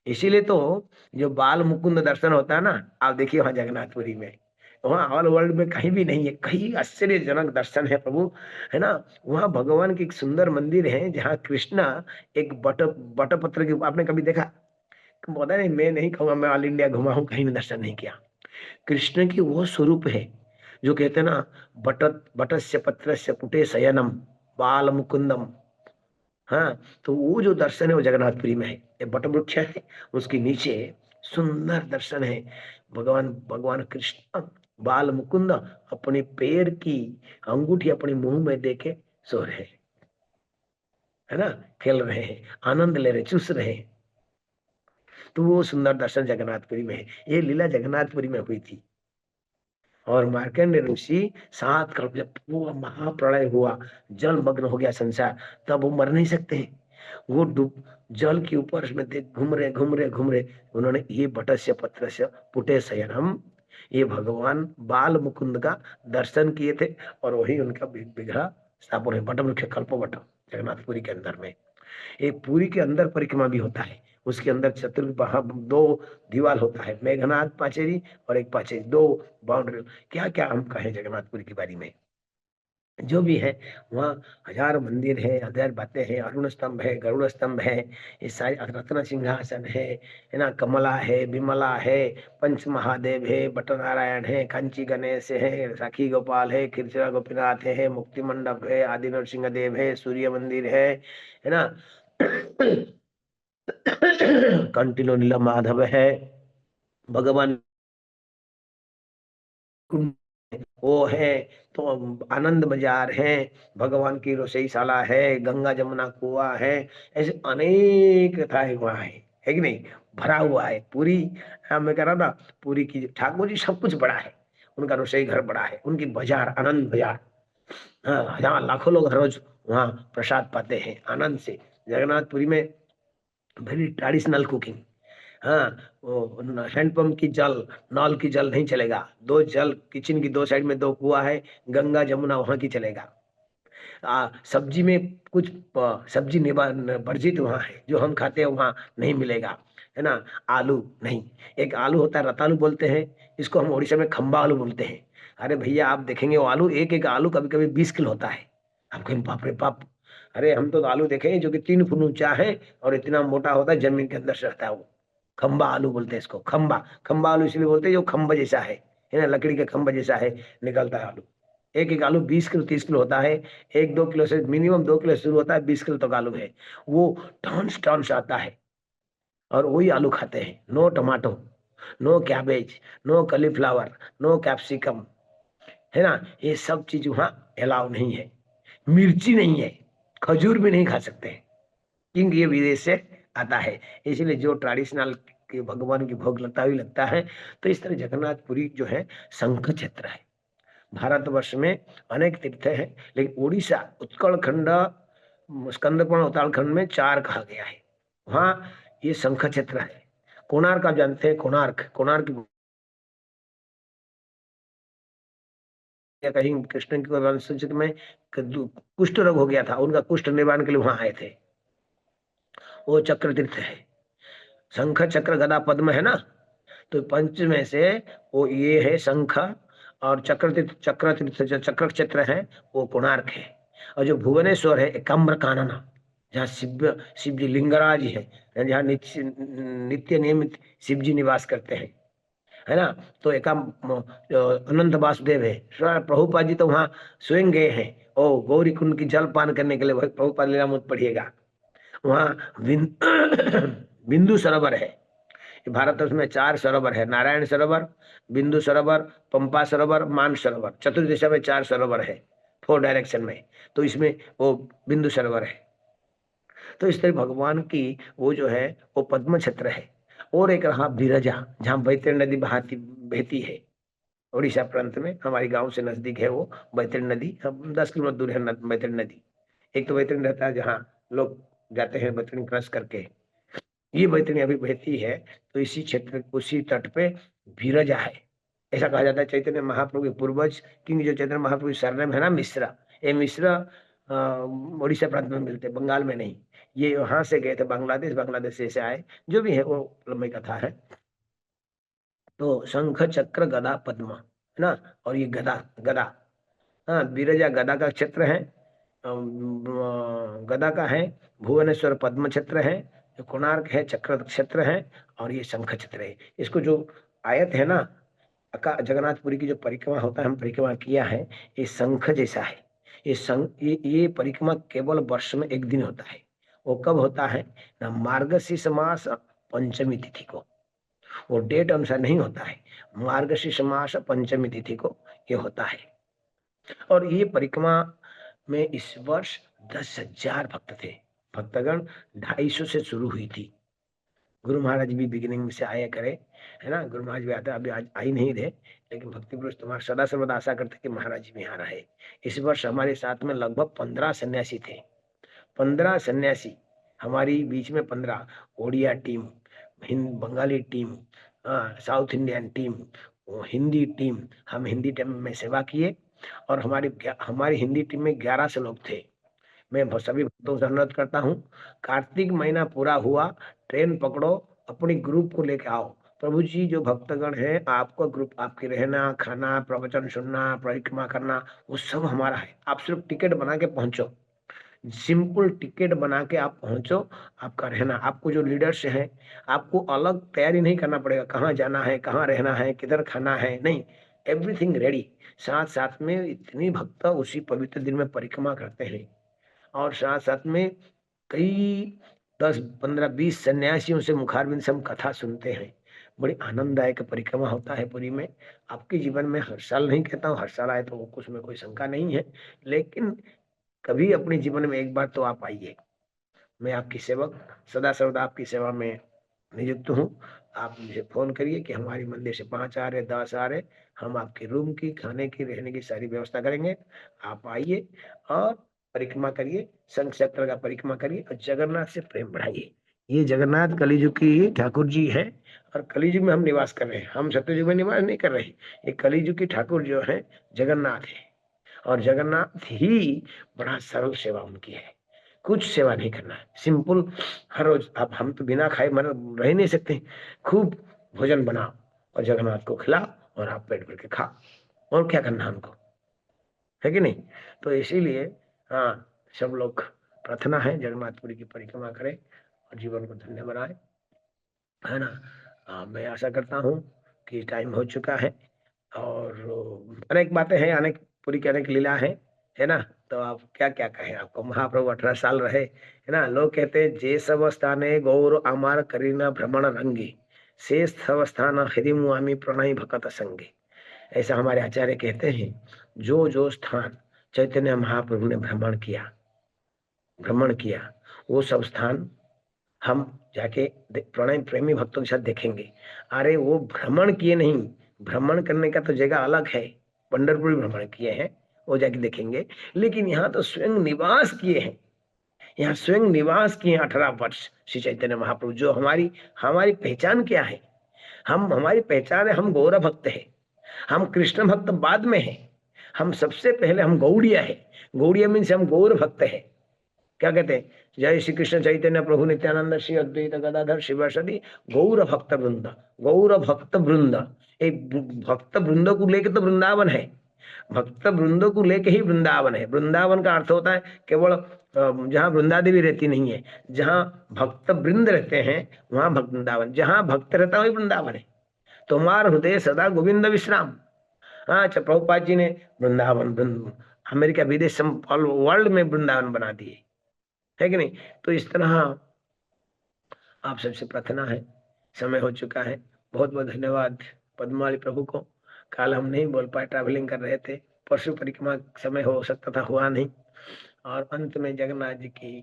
इसीलिए तो जो बाल मुकुंद दर्शन होता है ना, आप देखिए वहां जगन्नाथपुरी में, वहाँ ऑल वर्ल्ड में कहीं भी नहीं है, कहीं आश्चर्यजनक दर्शन है प्रभु, है ना। वहाँ भगवान की एक सुंदर मंदिर है जहाँ कृष्णा एक बटपत्र के, आपने कभी देखा, पता नहीं, मैं नहीं कहूंगा, मैं ऑल इंडिया घुमा हूँ, कहीं भी दर्शन नहीं किया। कृष्ण की वो स्वरूप है जो कहते हैं ना, बटस्य पत्रस्य पुटे शयनम बाल मुकुंदम। हाँ, तो वो जो दर्शन है वो जगन्नाथपुरी में है, ये बट वृक्ष है, उसके नीचे सुंदर दर्शन है। भगवान भगवान कृष्ण बाल मुकुंद अपने पैर की अंगूठी अपने मुंह में देके सो रहे हैं, है ना, खेल रहे हैं, आनंद ले रहे, चूस रहे हैं। तो वो सुंदर दर्शन जगन्नाथपुरी में है। ये लीला जगन्नाथपुरी में हुई थी। और मार्कंडेय ऋषि 7 कल्प, जब वो महाप्रलय हुआ, जल मग्न हो गया संसार, तब वो मर नहीं सकते हैं, वो डूब जल के ऊपर में देख घूम रहे उन्होंने ये बटस्य पत्रस्य पुटे शयनम, ये भगवान बाल मुकुंद का दर्शन किए थे। और वही उनका विग्रह स्थापन है, बट मुख्य कल्प बट जगन्नाथपुरी के अंदर में। एक पुरी के अंदर परिक्रमा भी होता है, उसके अंदर दो दीवार होता है, मेघनाथ पाचेरी और एक पाचेरी, दो बाउंड्री। क्या क्या हम कहें जगन्नाथपुरी के बारे में, जो भी है, वहाँ 1000 मंदिर है, 1000 बातें हैं, अरुण स्तंभ है, गरुड़ स्तंभ है, ये सारी रत्न सिंहासन है ना, कमला है, विमला है, पंच महादेव है, बट नारायण है, कांची गणेश है, राखी गोपाल है, खिरचरा गोपीनाथ है, मुक्ति मंडप है, आदि नरसिंह देव है, सूर्य मंदिर है ना। कंटिलो नीला माधव है, भगवान कुंड वो है, तो आनंद बाजार है, भगवान की रसोईशाला है, गंगा जमुना कुआ है, ऐसे अनेक था वहाँ है कि नहीं, भरा हुआ है पूरी। हाँ, मैं कह रहा था पूरी की ठाकुर जी सब कुछ बड़ा है, उनका रसोई घर बड़ा है, उनकी बाजार आनंद बाजार। हाँ, जहाँ लाखों लोग हर रोज वहाँ प्रसाद पाते हैं आनंद से। जगन्नाथपुरी में वेरी ट्रेडिशनल कुकिंग। हाँ, वो हैंडपंप की जल, नल की जल नहीं चलेगा, दो जल, किचन की दो साइड में दो कुआ है, गंगा जमुना वहां की चलेगा। सब्जी में कुछ सब्जी वर्जित वहां है, जो हम खाते हैं वहां नहीं मिलेगा, है ना। आलू नहीं, एक आलू होता है रतालू बोलते हैं, इसको हम उड़ीसा में खम्बा आलू बोलते हैं। अरे भैया आप देखेंगे वो आलू, एक एक आलू कभी कभी 20 किलो होता है। हम कहें बाप रे बाप, अरे हम तो आलू देखे हैं जो कि 3 फुट ऊंचा है और इतना मोटा होता है, जमीन के अंदर से रहता है वो। खम्बा आलू बोलते हैं इसको, खम्बा खम्बा आलू इसलिए बोलते हैं जो खम्बा जैसा है ना, लकड़ी के खम्बा जैसा है, निकलता है आलू। एक एक आलू 20 किलो 30 किलो होता है। 1-2 किलो से मिनिमम 2 किलो शुरू होता है, 20 किलो तक आलू है वो, टॉन्स टॉन्स आता है। और वही आलू खाते हैं, no tomato. No cabbage, no cauliflower, no capsicum, है ना, ये सब चीज वहां अलाउ नहीं है। मिर्ची नहीं है, खजूर भी नहीं खा सकते, क्योंकि ये विदेश से आता है। इसलिए जो ट्रेडिशनल के भगवान की भोग लगता ही लगता है। तो इस तरह जगन्नाथपुरी जो है शंख क्षेत्र है। भारतवर्ष में अनेक तीर्थ हैं, लेकिन उड़ीसा उत्कल खंड, स्कंदपूर्ण उत्तराखंड में 4 कहा गया है, वहाँ ये शंख क्षेत्र है। कोणार्क आप जानते हैं, कोणार्क, कोणार्क या कहीं कृष्ण की वंशज में कुष्ठ रोग हो गया था, उनका कुष्ठ निवारण के लिए वहां आए थे, वो चक्र तीर्थ है। शंख चक्र गदा पद्म है ना, तो पंच में से वो ये है शंख, और चक्र तीर्थ, चक्र तीर्थ जो चक्र क्षेत्र है वो कोणार्क है। और जो भुवनेश्वर है एकाम्र कानना, जहाँ शिव जी लिंगराज है, जहाँ नित्य नियमित शिव जी निवास करते हैं, है ना। तो अनंत वासुदेव है, प्रभुपाद जी तो वहाँ स्वयं गए हैं। ओ गौरी कुंड की जल पान करने के लिए प्रभुपाद लीलामृत पढ़िएगा। वहाँ बिंदु सरोवर है। भारत में 4 सरोवर है, नारायण सरोवर, बिंदु सरोवर, पंपा सरोवर, मान सरोवर, चतुर्दिशा में 4 सरोवर है, 4 डायरेक्शन में। तो इसमें वो बिंदु सरोवर है। तो इस तरह भगवान की वो जो है वो पद्म क्षेत्र है। और एक रहा बिरजा, जहाँ बैतरणी नदी बहाती बहती है, उड़ीसा प्रांत में, हमारे गांव से नजदीक है वो बैतरणी नदी, हम 10 किलोमीटर दूर है बैतरणी नदी। एक तो बैतरणी रहता है जहाँ लोग जाते हैं बैतरणी क्रॉस करके, ये बैतरणी अभी बहती है। तो इसी क्षेत्र, उसी तट पे बिरजा है। ऐसा कहा जाता है चैतन्य महाप्रभु के पूर्वज, क्योंकि जो चैतन्य महाप्रभु की सरनेम है ना मिश्रा, ये मिश्रा उड़ीसा प्रांत में मिलते, बंगाल में नहीं। ये वहां से गए थे बांग्लादेश, बांग्लादेश से आए, जो भी है वो लंबी कथा है। तो शंख चक्र गदा पद्म है ना, और ये गदा, गदा, हाँ बिरजा गदा का क्षेत्र है, गदा का है। भुवनेश्वर पद्म क्षेत्र है, जो कोणार्क है चक्र क्षेत्र है, और ये शंख क्षेत्र है। इसको जो आयत है ना, जगन्नाथपुरी की जो परिक्रमा होता है, हम परिक्रमा किया है, ये शंख जैसा है। ये परिक्रमा केवल वर्ष में एक दिन होता है। वो कब होता है ना, मार्गशीर्ष मास पंचमी तिथि को। वो डेट अनुसार नहीं होता है, मार्गशीर्ष मास पंचमी तिथि को ये होता है। और ये परिक्रमा में इस वर्ष 10,000 भक्त थे। भक्तगण 250 से शुरू हुई थी। गुरु महाराज भी बिगिनिंग में से आया करे, है ना, गुरु महाराज भी आते, अभी आज आई नहीं थे, लेकिन भक्ति पुरुष तुम्हारा सदा सर्वदा आशा करते कि महाराज जी भी यहाँ रहे। इस वर्ष हमारे साथ में लगभग 15 सन्यासी थे, 15 सन्यासी हमारी बीच में, 15 Odia team, Hind Bengali team, south Indian team, Hindi team, हम हिंदी टीम में सेवा किए। और हमारी हिंदी टीम में 11 से लोग थे। मैं सभी भक्तों से अनुरोध करता हूँ, कार्तिक महीना पूरा हुआ, ट्रेन पकड़ो, अपनी ग्रुप को लेके आओ। प्रभु जी जो भक्तगण है, आपका ग्रुप, आपके रहना खाना प्रवचन सुनना परिक्रमा करना वो सब हमारा है। आप सिर्फ टिकट बना के पहुंचो, सिंपल टिकट बना के आप पहुंचो। आपका रहना, आपको जो लीडर्स हैं, आपको अलग तैयारी नहीं करना पड़ेगा, कहाँ जाना है, कहाँ रहना है, किधर खाना है, नहीं, एवरीथिंग रेडी। साथ साथ में इतनी भक्त उसी पवित्र दिन में परिक्रमा करते हैं, और साथ साथ में कई 10 15 20 सन्यासियों से मुखारबिंद से हम कथा सुनते हैं। बड़ी आनंददायक परिक्रमा होता है पुरी में। आपके जीवन में हर साल नहीं कहता हूँ हर साल आए तो कुछ में कोई शंका नहीं है, लेकिन कभी अपने जीवन में एक बार तो आप आइए। मैं आपकी सेवक, सदा सर्वदा आपकी सेवा में नियुक्त हूँ। आप मुझे फोन करिए कि हमारी मंदिर से 5 आ रहे 10 आ रहे, हम आपके रूम की, खाने की, रहने की सारी व्यवस्था करेंगे। आप आइए और परिक्रमा करिए, संघ क्षेत्र का परिक्रमा करिए, और जगन्नाथ से प्रेम बढ़ाइए। ये जगन्नाथ कलिजुग की ठाकुर जी है, और कलिजुग में हम निवास कर रहे हैं, हम सत्ययुग में निवास नहीं कर रहे। ये कलिजुग की ठाकुर जो है जगन्नाथ है, और जगन्नाथ ही बड़ा सरल सेवा उनकी है। कुछ सेवा नहीं करना है, सिंपल। हर रोज अब हम तो बिना खाए मर रह नहीं सकते, खूब भोजन बनाओ और जगन्नाथ को खिलाओ, और आप पेट भर के खाओ, और क्या करना हमको, है कि नहीं। तो इसीलिए हाँ, सब लोग प्रार्थना है जगन्नाथपुरी की परिक्रमा करें और जीवन को धन्य बनाए, है ना। मैं आशा करता हूँ कि टाइम हो चुका है, और अनेक बातें हैं, अनेक पूरी की अनेक लीला है ना। तो आप क्या क्या कहें, आपको महाप्रभु 18 साल रहे, है ना। लोग कहते हैं जे सब स्थाने गौर अमार करीना भ्रमण रंगी, शेष स्थान हृदय मुआमी प्रणय भकत संगे। ऐसा हमारे आचार्य कहते हैं, जो जो स्थान चैतन्य महाप्रभु ने भ्रमण किया वो सब स्थान हम जाके प्रणय प्रेमी भक्तों के साथ देखेंगे। अरे वो भ्रमण किए नहीं, भ्रमण करने का तो जगह अलग है, पंढरपुर भ्रमण किए हैं वो जाके देखेंगे, लेकिन यहाँ तो स्वयं निवास किए हैं, यहाँ स्वयं निवास किए 18 वर्ष श्री चैतन्य महाप्रभु। जो हमारी हमारी पहचान क्या है, हमारी पहचान है, हम गौर भक्त है, हम कृष्ण भक्त बाद में है, हम सबसे पहले हम गौड़िया है। गौड़िया मीन्स हम गौर भक्त है। क्या कहते हैं, जय श्री कृष्ण चैतन्य प्रभु नित्यानंद श्री अद्वैत गदाधर शिवासदि गौर भक्त वृंद। गौर भक्त वृंद, एक भक्त वृंद को लेके तो वृंदावन है, भक्त वृंद को लेके ही वृंदावन है। वृंदावन का अर्थ होता है केवल जहाँ वृंदा देवी रहती नहीं है, जहाँ भक्त वृंद रहते हैं वहां वृंदावन, जहाँ भक्त रहता है वही वृंदावन है। तुम्हार हृदय सदा गोविंद विश्राम। हाँ, अच्छा, प्रभुपाद जी ने वृंदावन अमेरिका विदेश वर्ल्ड में वृंदावन बना दिए, है कि नहीं। तो इस तरह आप सबसे प्रार्थना है, समय हो चुका है। बहुत बहुत धन्यवाद पद्मावली प्रभु को। कल हम नहीं बोल पाए, ट्रैवलिंग कर रहे थे, परसों परिक्रमा समय हो सकता था, हुआ नहीं। और अंत में जगन्नाथ जी की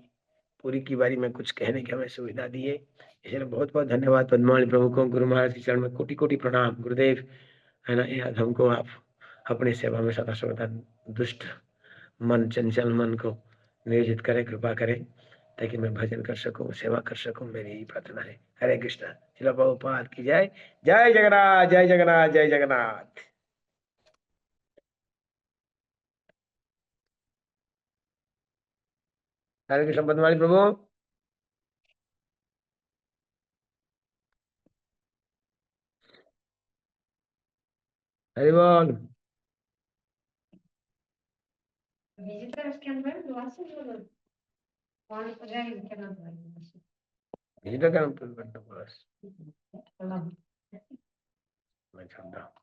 पूरी की बारी में कुछ कहने की हमें सुविधा दिए, इसलिए बहुत बहुत धन्यवाद पद्मावली प्रभु को। गुरु महाराज के चरण में कोटि कोटि प्रणाम। गुरुदेव है ना, याद हमको आप अपनी सेवा में सदा सर्वदा दुष्ट मन, चंचल मन को नियोजित करें, कृपा करें, ताकि मैं भजन कर सकूं, सेवा कर सकूं। मेरी यही प्रार्थना है। हरे कृष्णा। श्रील प्रभुपाद की जय। जय जगन्नाथ, जय जगन्नाथ, जय जगन्नाथ। हरे कृष्ण पद्मावली प्रभु। हरि बोल। Visitar que andar lo hace cuando pueda ir que no Visita kan bas. pueda. मैं चलता हूँ।